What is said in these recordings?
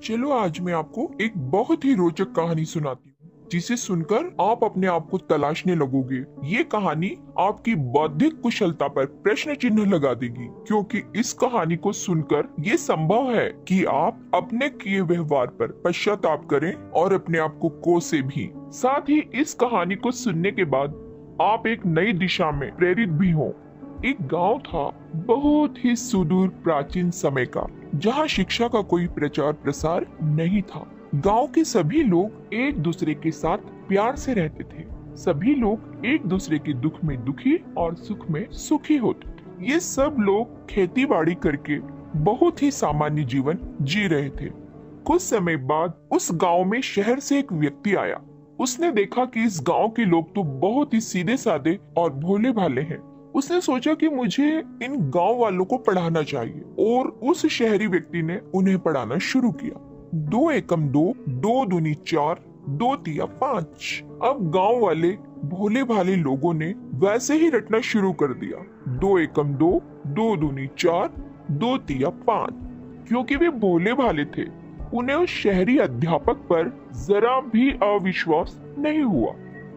चलो आज मैं आपको एक बहुत ही रोचक कहानी सुनाती हूँ जिसे सुनकर आप अपने आप को तलाशने लगोगे। ये कहानी आपकी बौद्धिक कुशलता पर प्रश्न चिन्ह लगा देगी, क्योंकि इस कहानी को सुनकर ये संभव है कि आप अपने किए व्यवहार पर पश्चाताप करें और अपने आप को कोसे भी। साथ ही इस कहानी को सुनने के बाद आप एक नई दिशा में प्रेरित भी हो। एक गांव था, बहुत ही सुदूर प्राचीन समय का, जहां शिक्षा का कोई प्रचार प्रसार नहीं था। गांव के सभी लोग एक दूसरे के साथ प्यार से रहते थे। सभी लोग एक दूसरे के दुख में दुखी और सुख में सुखी होते थे। ये सब लोग खेती बाड़ी करके बहुत ही सामान्य जीवन जी रहे थे। कुछ समय बाद उस गांव में शहर से एक व्यक्ति आया। उसने देखा कि इस गांव के लोग तो बहुत ही सीधे साधे और भोले भाले हैं। उसने सोचा कि मुझे इन गांव वालों को पढ़ाना चाहिए, और उस शहरी व्यक्ति ने उन्हें पढ़ाना शुरू किया। 2 एकम 2, 2 दूनी 4, 2 तिया 5। अब गांव वाले भोले भाले लोगों ने वैसे ही रटना शुरू कर दिया। 2 एकम 2, 2 दूनी 4, 2 तिया 5। क्योंकि वे भोले भाले थे, उन्हें उस शहरी अध्यापक पर जरा भी अविश्वास नहीं हुआ।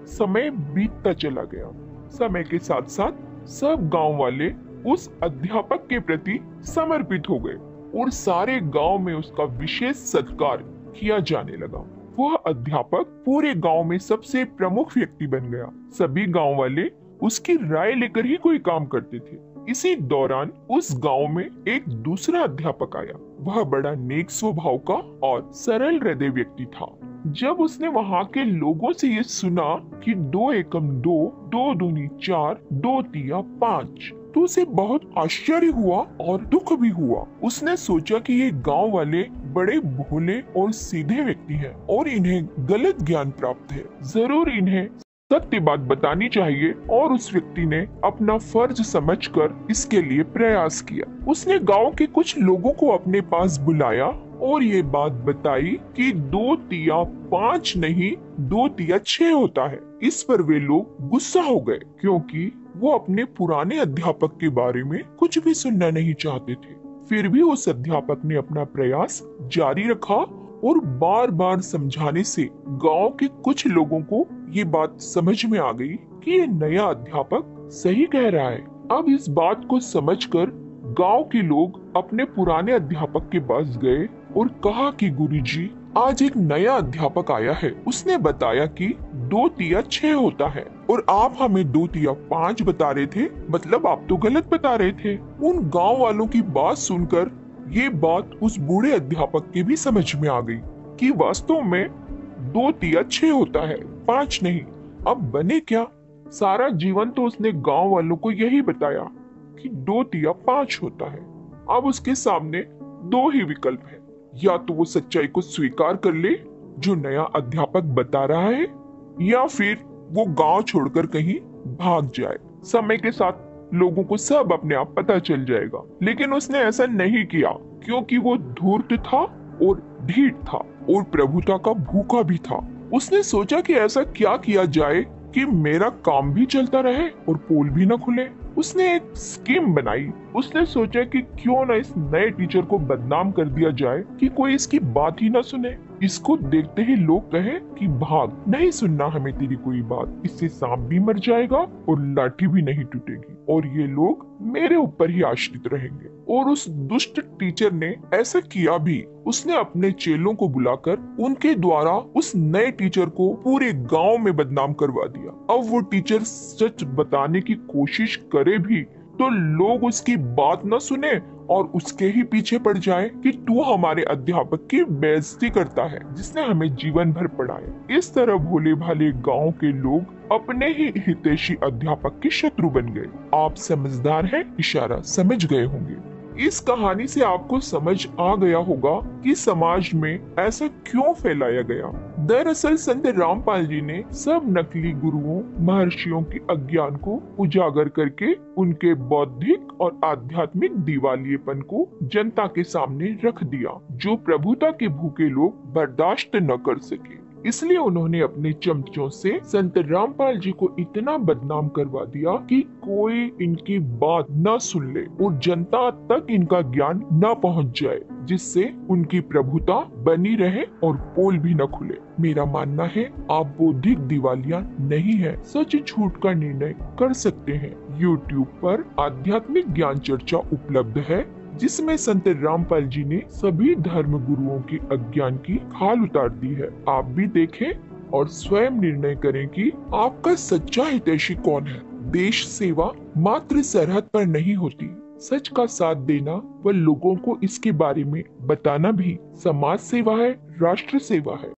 समय बीतता चला गया। समय के साथ साथ सब गांव वाले उस अध्यापक के प्रति समर्पित हो गए और सारे गांव में उसका विशेष सत्कार किया जाने लगा। वह अध्यापक पूरे गांव में सबसे प्रमुख व्यक्ति बन गया। सभी गांव वाले उसकी राय लेकर ही कोई काम करते थे। इसी दौरान उस गांव में एक दूसरा अध्यापक आया। वह बड़ा नेक स्वभाव का और सरल हृदय व्यक्ति था। जब उसने वहाँ के लोगों से ये सुना कि 2 एकम 2, 2 दूनी 4, 2 तिया 5, तो उसे बहुत आश्चर्य हुआ और दुख भी हुआ। उसने सोचा कि ये गांव वाले बड़े भोले और सीधे व्यक्ति हैं और इन्हें गलत ज्ञान प्राप्त है। जरूर इन्हें सत्य बात बतानी चाहिए, और उस व्यक्ति ने अपना फर्ज समझकर इसके लिए प्रयास किया। उसने गांव के कुछ लोगों को अपने पास बुलाया और ये बात बताई कि 2 तिया 5 नहीं, 2 तिया 6 होता है। इस पर वे लोग गुस्सा हो गए, क्योंकि वो अपने पुराने अध्यापक के बारे में कुछ भी सुनना नहीं चाहते थे। फिर भी उस अध्यापक ने अपना प्रयास जारी रखा और बार बार समझाने से गांव के कुछ लोगों को ये बात समझ में आ गई कि ये नया अध्यापक सही कह रहा है। अब इस बात को समझकर गांव के लोग अपने पुराने अध्यापक के पास गए और कहा कि गुरुजी, आज एक नया अध्यापक आया है। उसने बताया कि 2 तिया 6 होता है और आप हमें 2 तिया 5 बता रहे थे, मतलब आप तो गलत बता रहे थे। उन गांव वालों की बात सुनकर ये बात उस बूढ़े अध्यापक के भी समझ में आ गई कि वास्तव में 2 तिया 6 होता है, 5 नहीं। अब बने क्या? सारा जीवन तो उसने गांव वालों को यही बताया कि 2 तिया 5 होता है। अब उसके सामने 2 ही विकल्प है, या तो वो सच्चाई को स्वीकार कर ले जो नया अध्यापक बता रहा है, या फिर वो गांव छोड़कर कहीं भाग जाए। समय के साथ लोगों को सब अपने आप पता चल जाएगा। लेकिन उसने ऐसा नहीं किया, क्योंकि वो धूर्त था और ढीठ था और प्रभुता का भूखा भी था। उसने सोचा कि ऐसा क्या किया जाए कि मेरा काम भी चलता रहे और पोल भी न खुले। उसने एक स्कीम बनाई। उसने सोचा कि क्यों न इस नए टीचर को बदनाम कर दिया जाए कि कोई इसकी बात ही न सुने। इसको देखते ही लोग कहे कि भाग, नहीं सुनना हमें तेरी कोई बात, इससे सांप भी मर जाएगा और लाठी भी नहीं टूटेगी, और ये लोग मेरे ऊपर ही आश्रित रहेंगे। और उस दुष्ट टीचर ने ऐसा किया भी। उसने अपने चेलों को बुलाकर उनके द्वारा उस नए टीचर को पूरे गांव में बदनाम करवा दिया। अब वो टीचर सच बताने की कोशिश करे भी तो लोग उसकी बात न सुने और उसके ही पीछे पड़ जाए कि तू हमारे अध्यापक की बेइज्जती करता है जिसने हमें जीवन भर पढ़ाया। इस तरह भोले भाले गांव के लोग अपने ही हितैषी अध्यापक के शत्रु बन गए। आप समझदार हैं, इशारा समझ गए होंगे। इस कहानी से आपको समझ आ गया होगा कि समाज में ऐसा क्यों फैलाया गया। दरअसल संत रामपाल जी ने सब नकली गुरुओं महर्षियों के अज्ञान को उजागर करके उनके बौद्धिक और आध्यात्मिक दिवालियेपन को जनता के सामने रख दिया, जो प्रभुता के भूखे लोग बर्दाश्त न कर सके। इसलिए उन्होंने अपने चमचों से संत रामपाल जी को इतना बदनाम करवा दिया कि कोई इनकी बात न सुन ले और जनता तक इनका ज्ञान न पहुंच जाए, जिससे उनकी प्रभुता बनी रहे और पोल भी न खुले। मेरा मानना है आप बौद्धिक दिवालिया नहीं है, सच झूठ का निर्णय कर सकते हैं। YouTube पर आध्यात्मिक ज्ञान चर्चा उपलब्ध है, जिसमें संत रामपाल जी ने सभी धर्म गुरुओं के अज्ञान की खाल उतार दी है। आप भी देखें और स्वयं निर्णय करें कि आपका सच्चा हितैषी कौन है। देश सेवा मात्र सरहद पर नहीं होती, सच का साथ देना व लोगों को इसके बारे में बताना भी समाज सेवा है, राष्ट्र सेवा है।